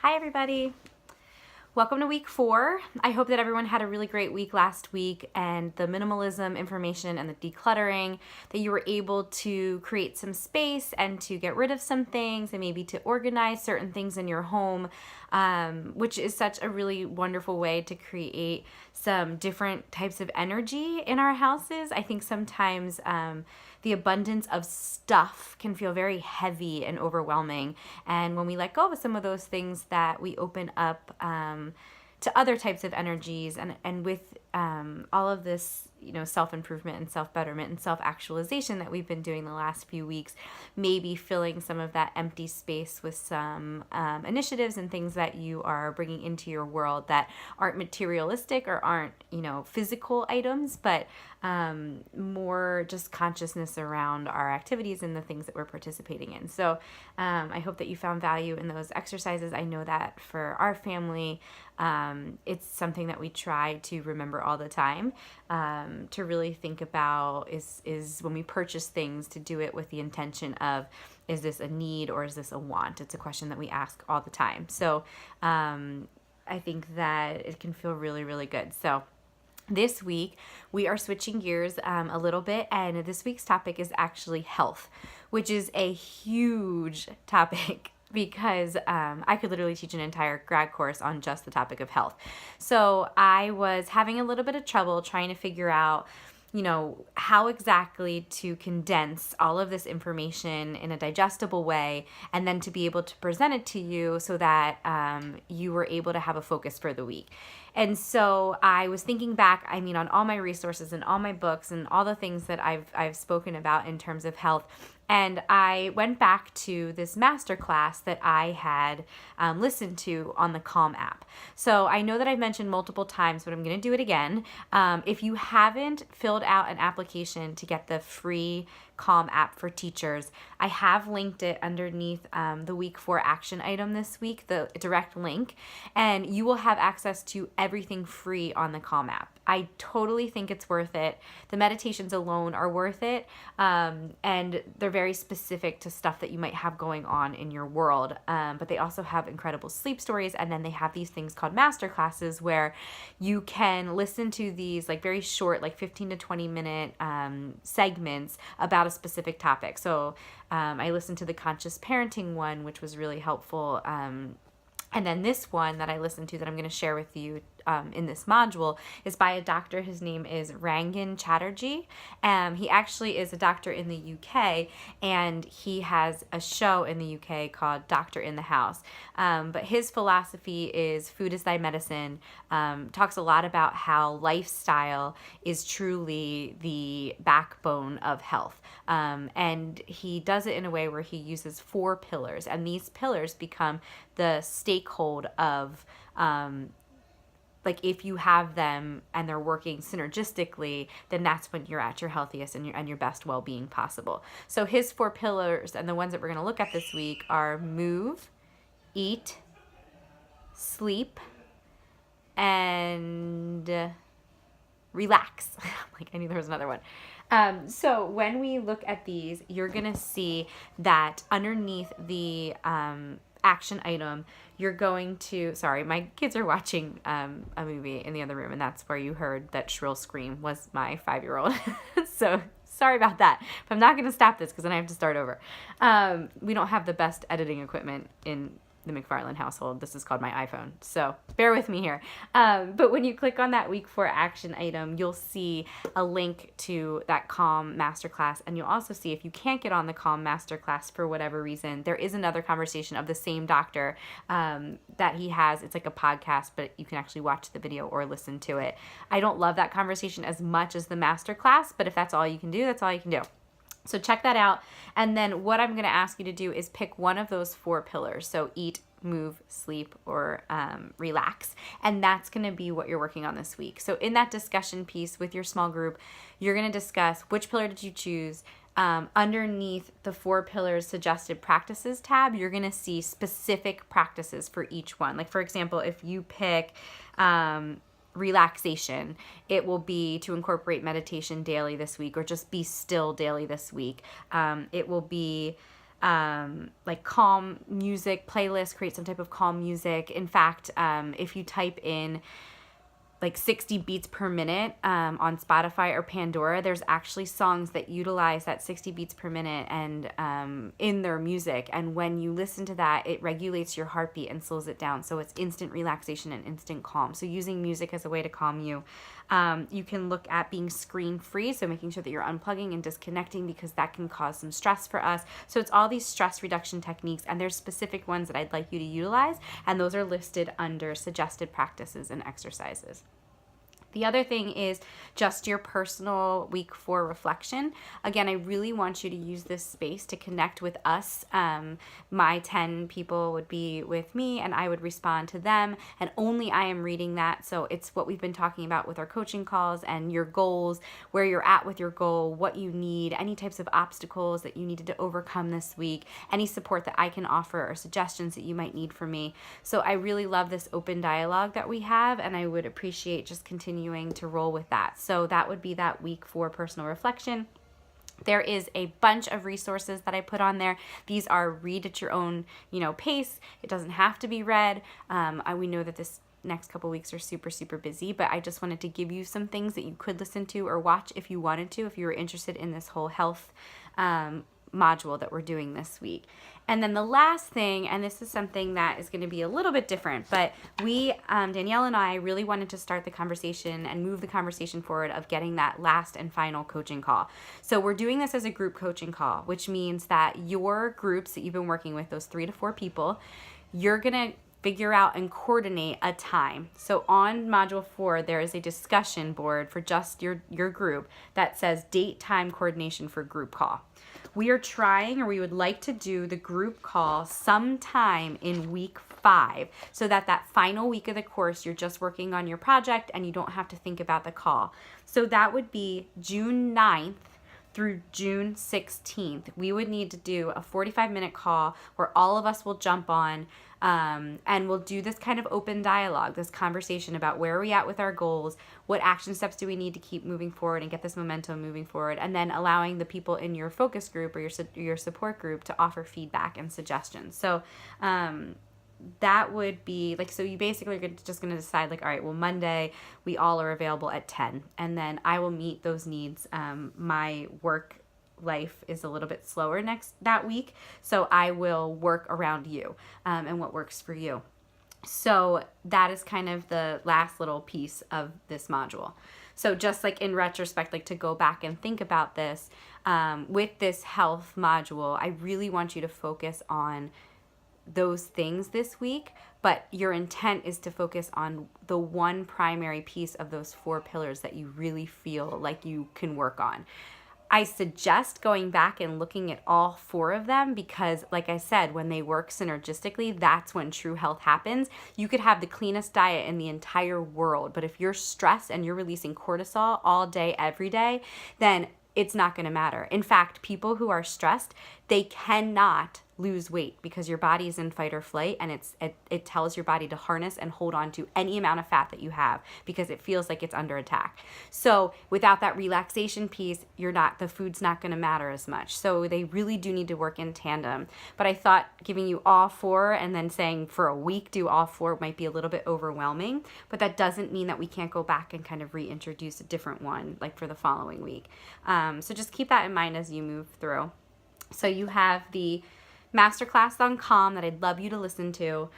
Hi, everybody. Welcome to week 4. I hope that everyone had a really great week last week, and the minimalism information and the decluttering, that you were able to create some space and to get rid of some things and maybe to organize certain things in your home, which is such a really wonderful way to create some different types of energy in our houses. I think sometimes the abundance of stuff can feel very heavy and overwhelming. And when we let go of some of those things, that we open up to other types of energies, and with all of this, self-improvement and self-betterment and self-actualization that we've been doing the last few weeks, maybe filling some of that empty space with some initiatives and things that you are bringing into your world that aren't materialistic or aren't, physical items, but more just consciousness around our activities and the things that we're participating in. So I hope that you found value in those exercises. I know that for our family, it's something that we try to remember all the time, to really think about is when we purchase things, to do it with the intention of, is this a need or is this a want? It's a question that we ask all the time. So I think that it can feel really, really good. So this week, we are switching gears a little bit, and this week's topic is actually health, which is a huge topic because I could literally teach an entire grad course on just the topic of health. So I was having a little bit of trouble trying to figure out, how exactly to condense all of this information in a digestible way, and then to be able to present it to you so that you were able to have a focus for the week. And so I was thinking back, on all my resources and all my books and all the things that I've spoken about in terms of health. And I went back to this masterclass that I had listened to on the Calm app. So I know that I've mentioned multiple times, but I'm going to do it again. If you haven't filled out an application to get the free Calm app for teachers, I have linked it underneath the week 4 action item this week, the direct link, and you will have access to everything free on the Calm app. I totally think it's worth it. The meditations alone are worth it, and they're very specific to stuff that you might have going on in your world, but they also have incredible sleep stories, and then they have these things called master classes where you can listen to these very short, 15 to 20 minute segments about a specific topic. So I listened to the conscious parenting one, which was really helpful. And then this one that I listened to that I'm going to share with you in this module is by a doctor. His name is Rangan Chatterjee. He actually is a doctor in the UK, and he has a show in the UK called Doctor in the House. But his philosophy is food is thy medicine. Talks a lot about how lifestyle is truly the backbone of health. And he does it in a way where he uses 4 pillars, and these pillars become the stakehold of if you have them and they're working synergistically, then that's when you're at your healthiest and your best well-being possible. So his 4 pillars, and the ones that we're going to look at this week, are move, eat, sleep, and relax. I knew there was another one. So when we look at these, you're going to see that underneath the action item, you're going to, sorry, my kids are watching a movie in the other room, and that's where you heard that shrill scream was my 5-year-old. So sorry about that. But I'm not going to stop this because then I have to start over. We don't have the best editing equipment in the McFarland household. This is called my iPhone, so bear with me here. But when you click on that week 4 action item, you'll see a link to that Calm masterclass, and you'll also see, if you can't get on the Calm masterclass for whatever reason, there is another conversation of the same doctor that he has. It's like a podcast, but you can actually watch the video or listen to it. I don't love that conversation as much as the masterclass, but if that's all you can do, that's all you can do. So check that out. And then what I'm going to ask you to do is pick one of those 4 pillars. So eat, move, sleep, or relax. And that's going to be what you're working on this week. So in that discussion piece with your small group, you're going to discuss which pillar did you choose. Underneath the 4 pillars suggested practices tab, you're going to see specific practices for each one. For example, if you pick relaxation, it will be to incorporate meditation daily this week, or just be still daily this week. It will be like calm music playlist, create some type of calm music. In fact, if you type in like 60 beats per minute on Spotify or Pandora, there's actually songs that utilize that 60 beats per minute and in their music. And when you listen to that, it regulates your heartbeat and slows it down. So it's instant relaxation and instant calm. So using music as a way to calm you. You can look at being screen free, so making sure that you're unplugging and disconnecting, because that can cause some stress for us. So it's all these stress reduction techniques, and there's specific ones that I'd like you to utilize, and those are listed under suggested practices and exercises. The other thing is just your personal week 4 reflection. Again, I really want you to use this space to connect with us. My 10 people would be with me and I would respond to them, and only I am reading that. So it's what we've been talking about with our coaching calls and your goals, where you're at with your goal, what you need, any types of obstacles that you needed to overcome this week, any support that I can offer or suggestions that you might need from me. So I really love this open dialogue that we have, and I would appreciate just continuing to roll with that. So that would be that week 4 personal reflection. There is a bunch of resources that I put on there. These are read at your own, pace. It doesn't have to be read. We know that this next couple weeks are super, super busy, but I just wanted to give you some things that you could listen to or watch if you wanted to, if you were interested in this whole health module that we're doing this week. And then the last thing, and this is something that is going to be a little bit different, but we, Danielle and I, really wanted to start the conversation and move the conversation forward of getting that last and final coaching call. So we're doing this as a group coaching call, which means that your groups that you've been working with, those 3 to 4 people, you're going to figure out and coordinate a time. So on module 4, there is a discussion board for just your group that says date, time, coordination for group call. We are trying, or we would like to do the group call sometime in week 5, so that final week of the course, you're just working on your project and you don't have to think about the call. So that would be June 9th through June 16th. We would need to do a 45-minute call where all of us will jump on and we'll do this kind of open dialogue, this conversation about where are we at with our goals, what action steps do we need to keep moving forward and get this momentum moving forward, and then allowing the people in your focus group or your support group to offer feedback and suggestions. So that would be like, so you basically are just going to decide like, all right, well, Monday we all are available at 10, and then I will meet those needs. My work life is a little bit slower that week, so I will work around you and what works for you. So that is kind of the last little piece of this module. So just like in retrospect, like to go back and think about this, with this health module, I really want you to focus on those things this week, but your intent is to focus on the one primary piece of those 4 pillars that you really feel like you can work on. I suggest going back and looking at all 4 of them, because like I said, when they work synergistically, that's when true health happens. You could have the cleanest diet in the entire world, but if you're stressed and you're releasing cortisol all day, every day, then it's not going to matter. In fact, people who are stressed, they cannot lose weight because your body is in fight or flight, and it tells your body to harness and hold on to any amount of fat that you have because it feels like it's under attack. So without that relaxation piece, the food's not going to matter as much. So they really do need to work in tandem. But I thought giving you all 4 and then saying for a week do all 4 might be a little bit overwhelming, but that doesn't mean that we can't go back and kind of reintroduce a different one like for the following week. So just keep that in mind as you move through. So you have the masterclass on Calm that I'd love you to listen to.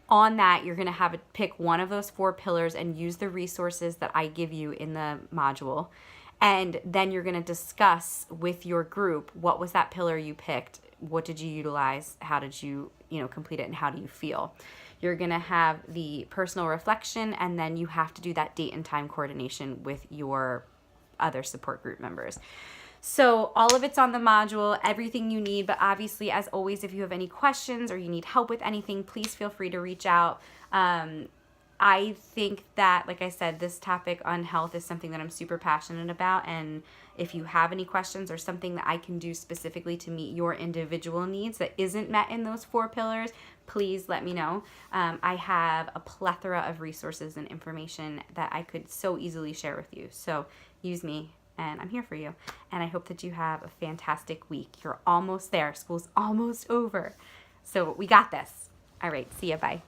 On that, you're going to pick one of those 4 pillars and use the resources that I give you in the module. And then you're going to discuss with your group, what was that pillar you picked? What did you utilize? How did you, complete it, and how do you feel? You're going to have the personal reflection, and then you have to do that date and time coordination with your other support group members. So all of it's on the module, everything you need, but obviously, as always, if you have any questions or you need help with anything, please feel free to reach out. I think that, like I said, this topic on health is something that I'm super passionate about, and if you have any questions or something that I can do specifically to meet your individual needs that isn't met in those 4 pillars, please let me know. I have a plethora of resources and information that I could so easily share with you, so use me and I'm here for you. And I hope that you have a fantastic week. You're almost there. School's almost over. So we got this. All right. See ya. Bye.